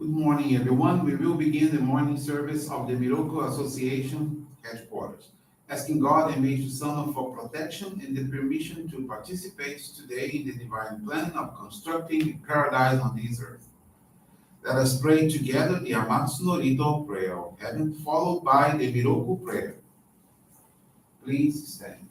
Good morning, everyone. We will begin the morning service of the Miroku Association headquarters, asking God and Meishu-sama for protection and the permission to participate today in the divine plan of constructing a paradise on this earth. Let us pray together the Amatsu-Norito prayer of heaven, followed by the Miroku prayer. Please stand.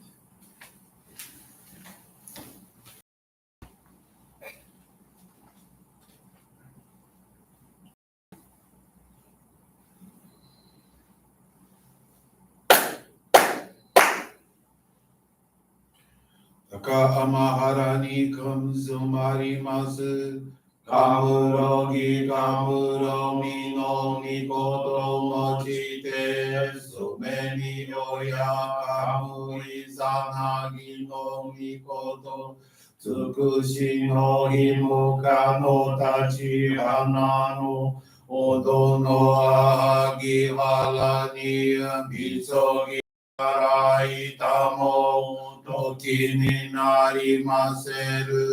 Taka amahara ni kamsumarimasu. Kamurogi kamuromi no mikoto mochite. Sumeni oya kamuri sanagi no mikoto. Tsukushi no himuka no tachi hana no. Odo no ahagi hala ni mitsogi arai tamo. Toki ni narimaseru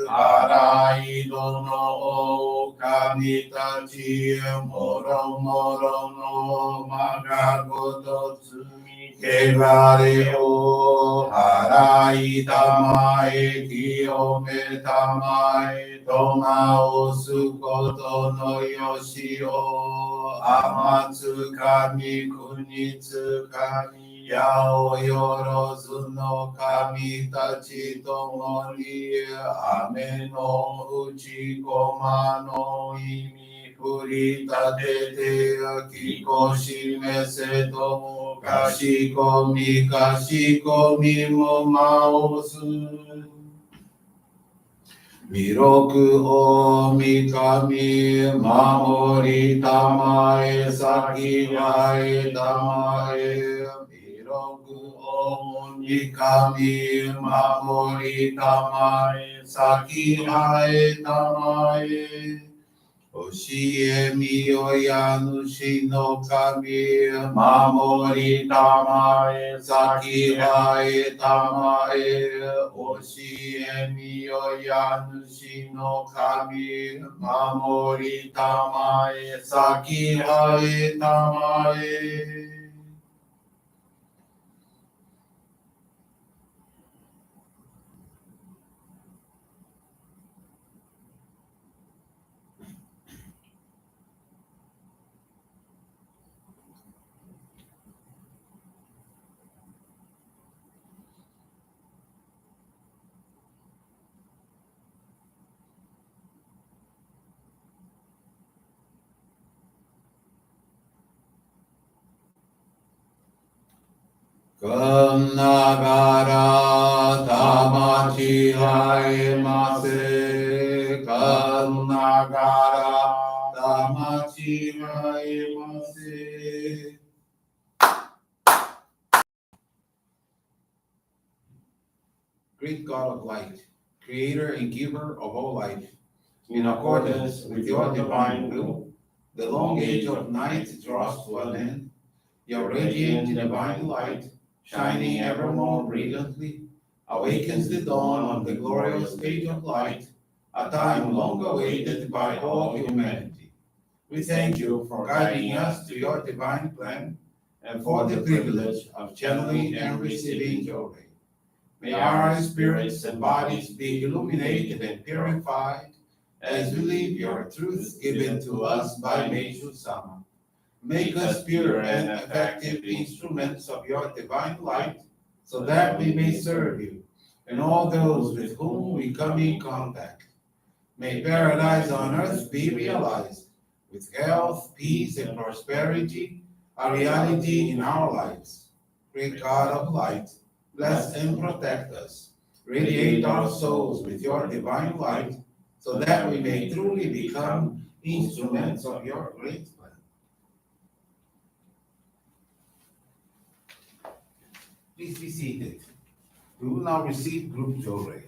arai dono o kamitachi moro moro no magagoto tsumi kegare o arai tamae kiyome tamae toma o sukoto no yoshi o amatsu kami kunitsu kami Yao yorozu no kami tachi tomori ame no uchi koma no imi furita tete kikoshi mese to kashikomi mo maosu. Miroku o mikami mamori tamae saki wae tamae. Miroku o mikami mamori tamae saki wae tamae. Oshie miyoya nushi no kami mamori tamae saki wae tamae. Oshie miyoya nushi no kami mamori tamae saki wae tamae. Karunagara tamachi haemase. Karunagara tamachi haemase. Great God of light, creator and giver of all life, in accordance with your divine will, the long age of night draws to an end. Your radiant divine light, shining ever more brilliantly, awakens the dawn of the glorious age of light, a time long awaited by all humanity. We thank you for guiding us to your divine plan and for the privilege of channeling and receiving Johrei. May our spirits and bodies be illuminated and purified as we live your truth given to us by Meishu-sama. Make us pure and effective instruments of your divine light, so that we may serve you and all those with whom we come in contact. May paradise on earth be realized, with health, peace, and prosperity, a reality in our lives. Great God of light, bless and protect us. Radiate our souls with your divine light, so that we may truly become instruments of your great plan. Please be seated. We will now receive group Johrei.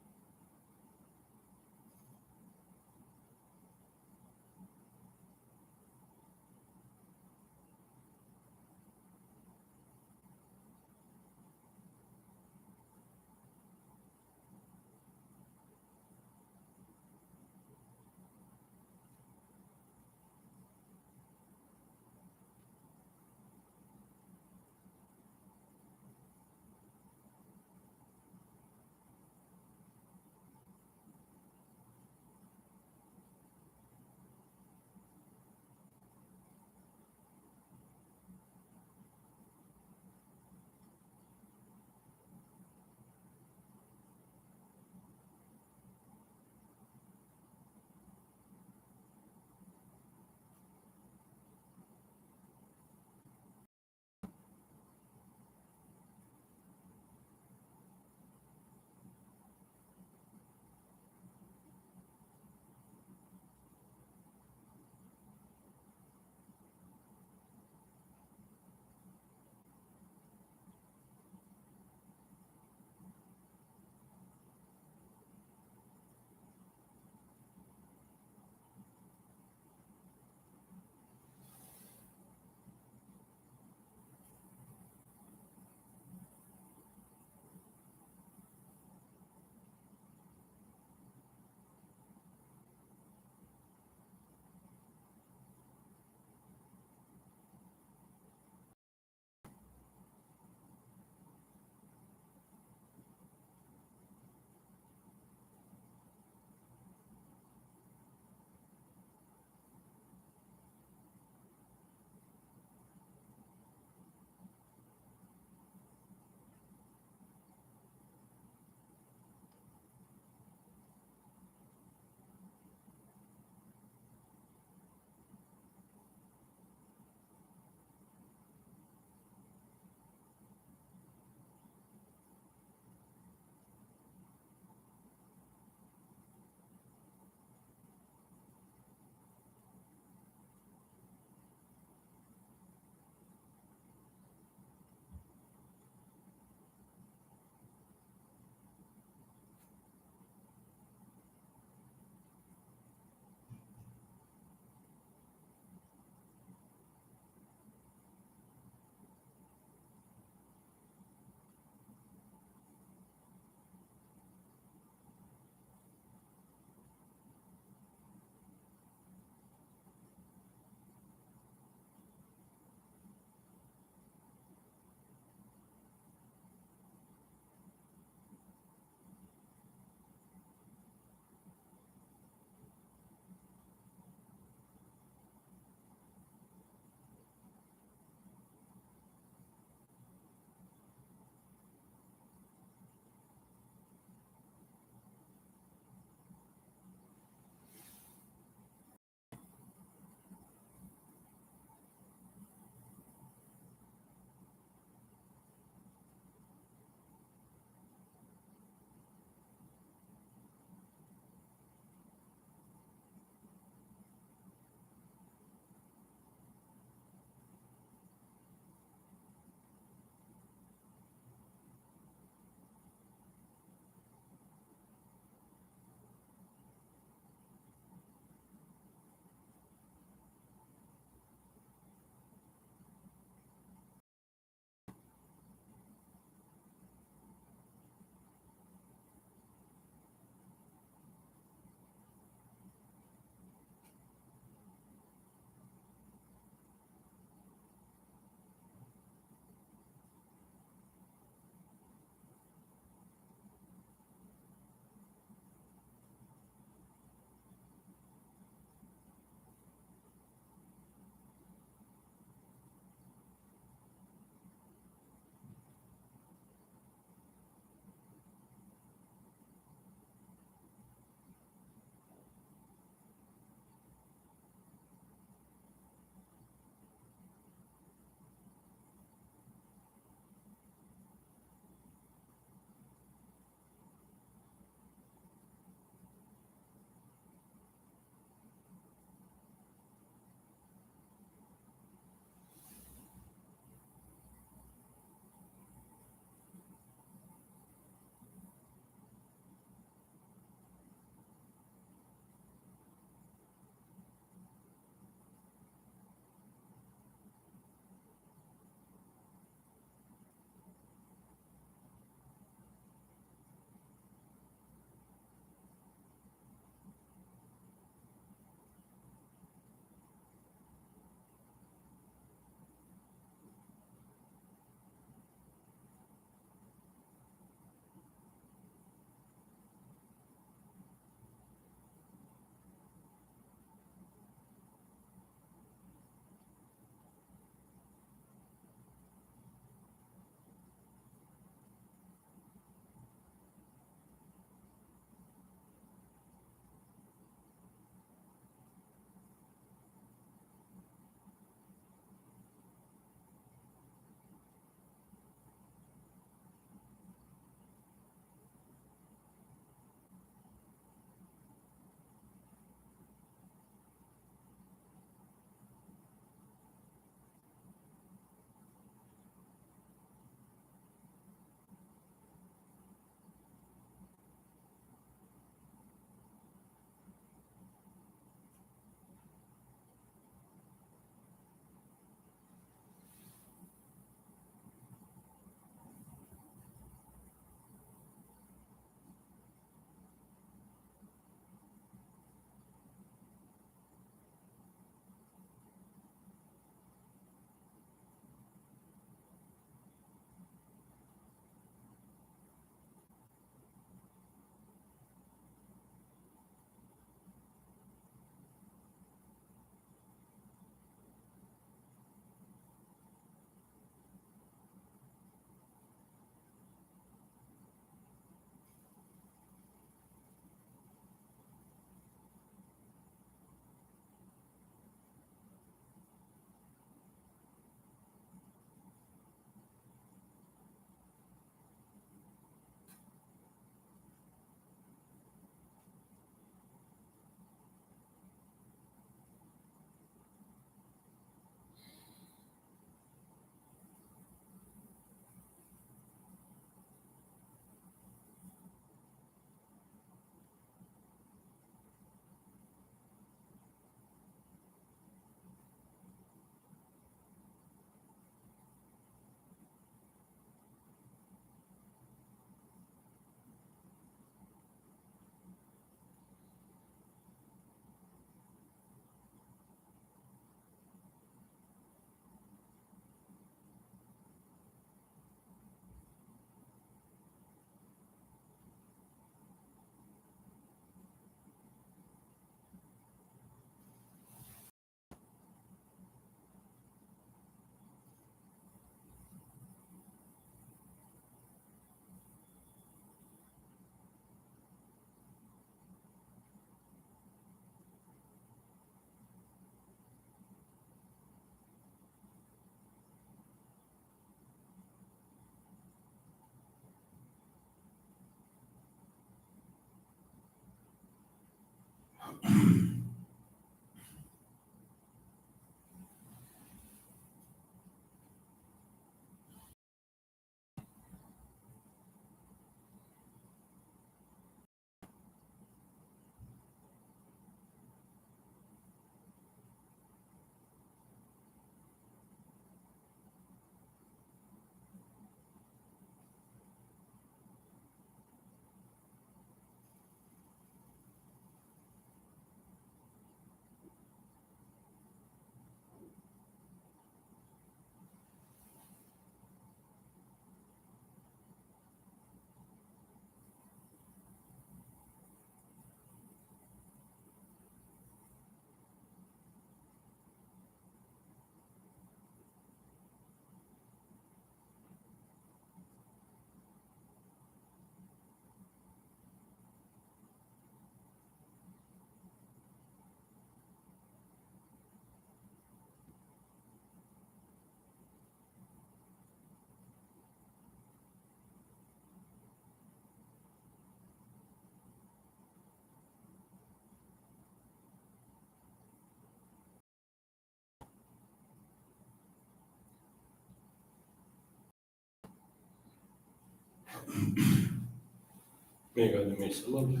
Obrigado, Meishu-sama.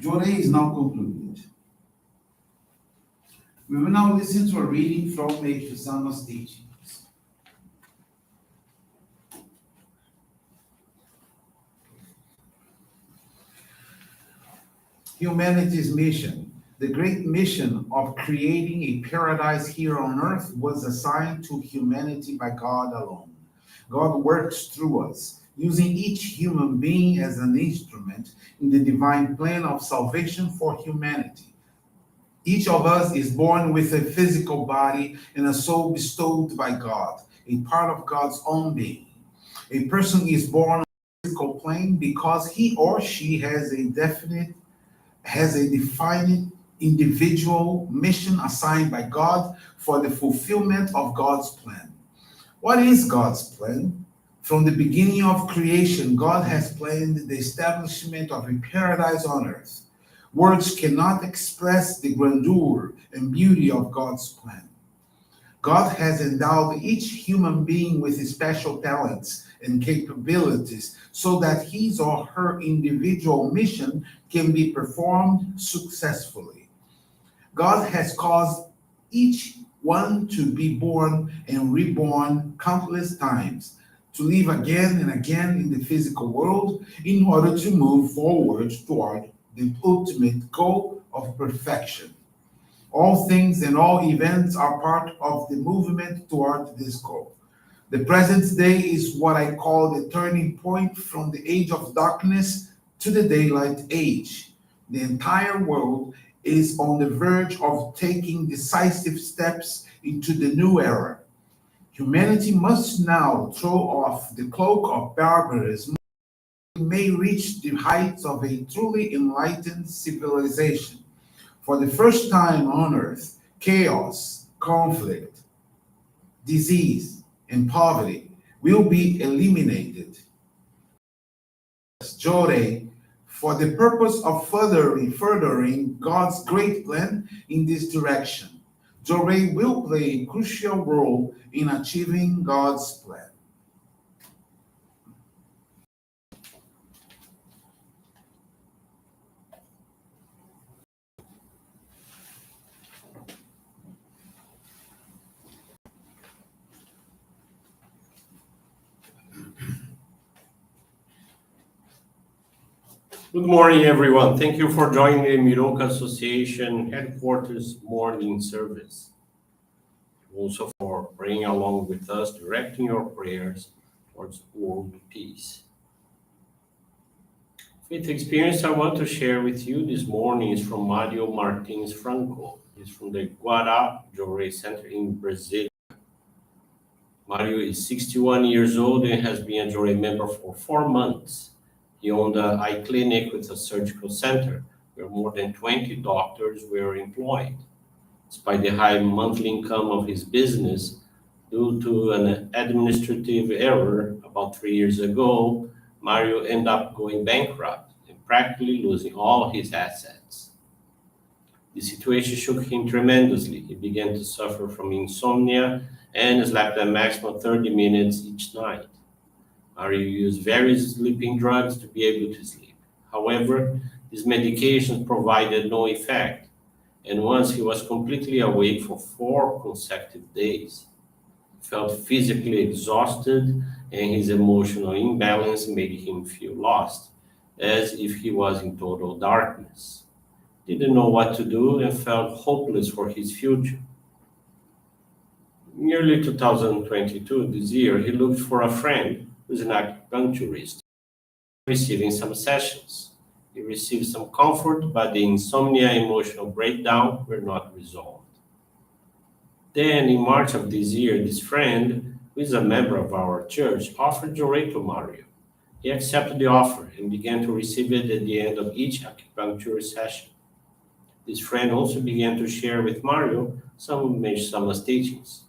Johrei is now concluded. We will now listen to a reading from Meishu-sama's teachings. Humanity's mission. The great mission of creating a paradise here on earth was assigned to humanity by God alone. God works through us, using each human being as an instrument in the divine plan of salvation for humanity. Each of us is born with a physical body and a soul bestowed by God, a part of God's own being. A person is born on a physical plane because he or she has a defined individual mission assigned by God for the fulfillment of God's plan. What is God's plan? From the beginning of creation, God has planned the establishment of a paradise on earth. Words cannot express the grandeur and beauty of God's plan. God has endowed each human being with special talents and capabilities so that his or her individual mission can be performed successfully. God has caused each one to be born and reborn countless times, to live again and again in the physical world in order to move forward toward the ultimate goal of perfection. All things and all events are part of the movement toward this goal. The present day is what I call the turning point from the age of darkness to the daylight age. The entire world is on the verge of taking decisive steps into the new era. Humanity must now throw off the cloak of barbarism and may reach the heights of a truly enlightened civilization. For the first time on earth, chaos, conflict, disease, and poverty will be eliminated. Johrei, for the purpose of furthering God's great plan in this direction. Johrei will play a crucial role in achieving God's plan. Good morning, everyone. Thank you for joining the Miroku Association headquarters morning service. Also for praying along with us, directing your prayers towards world peace. Faith experience I want to share with you this morning is from Mario Martins Franco. He's from the Johrei Center in Brazil. Mario is 61 years old and has been a Johrei member for 4 months. He owned an eye clinic with a surgical center where more than 20 doctors were employed. Despite the high monthly income of his business, due to an administrative error about 3 years ago, Mario ended up going bankrupt and practically losing all his assets. The situation shook him tremendously. He began to suffer from insomnia and slept a maximum of 30 minutes each night. Mario used various sleeping drugs to be able to sleep. However, these medications provided no effect, and once he was completely awake for 4 consecutive days. He felt physically exhausted, and his emotional imbalance made him feel lost, as if he was in total darkness. Didn't know what to do and felt hopeless for his future. In early 2022, this year, he looked for a friend who's an acupuncturist, receiving some sessions. He received some comfort, but the insomnia and emotional breakdown were not resolved. Then, in March of this year, this friend, who is a member of our church, offered Johrei to Mario. He accepted the offer and began to receive it at the end of each acupuncture session. This friend also began to share with Mario some of Meishu-sama's teachings.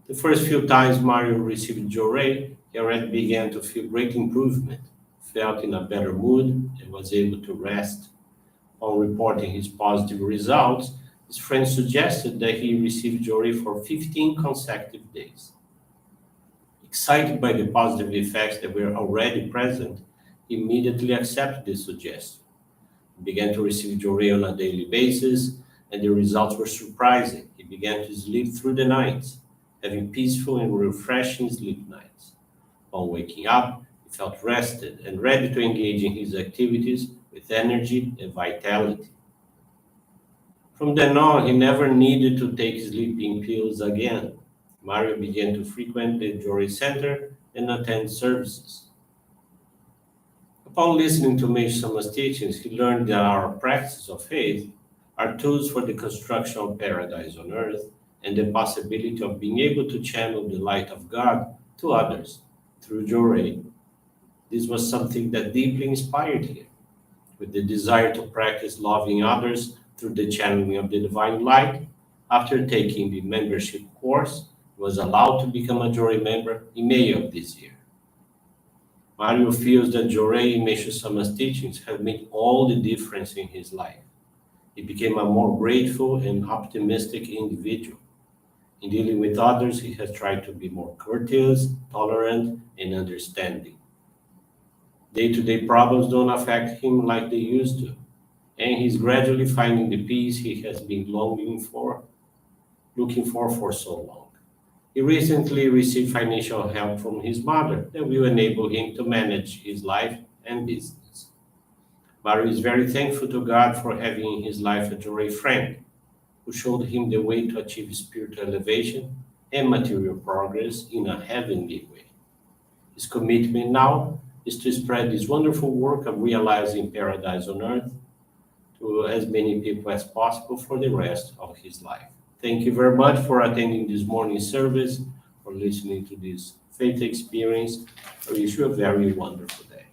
The first few times Mario received Johrei, he already began to feel great improvement, felt in a better mood, and was able to rest. On reporting his positive results, his friend suggested that he receive Johrei for 15 consecutive days. Excited by the positive effects that were already present, he immediately accepted the suggestion. He began to receive Johrei on a daily basis, and the results were surprising. He began to sleep through the nights, having peaceful and refreshing sleep nights. On waking up, he felt rested and ready to engage in his activities with energy and vitality. From then on, he never needed to take sleeping pills again. Mario began to frequent the Johrei Center and attend services. Upon listening to Meishu-sama's teachings, he learned that our practices of faith are tools for the construction of paradise on earth and the possibility of being able to channel the light of God to others through Johrei. This was something that deeply inspired him. With the desire to practice loving others through the channeling of the divine light, after taking the membership course, he was allowed to become a Johrei member in May of this year. Mario feels that Johrei and Meishu-sama's teachings have made all the difference in his life. He became a more grateful and optimistic individual. In dealing with others, he has tried to be more courteous, tolerant, and understanding. Day-to-day problems don't affect him like they used to, and he's gradually finding the peace he has been looking for so long. He recently received financial help from his mother that will enable him to manage his life and business. Mario is very thankful to God for having in his life a Johrei friend who showed him the way to achieve spiritual elevation and material progress in a heavenly way. His commitment now is to spread this wonderful work of realizing paradise on earth to as many people as possible for the rest of his life. Thank you very much for attending this morning service, for listening to this faith experience. I wish you a very wonderful day.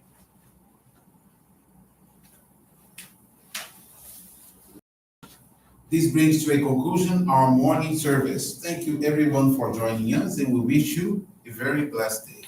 This brings to a conclusion our morning service. Thank you everyone for joining us, and we wish you a very blessed day.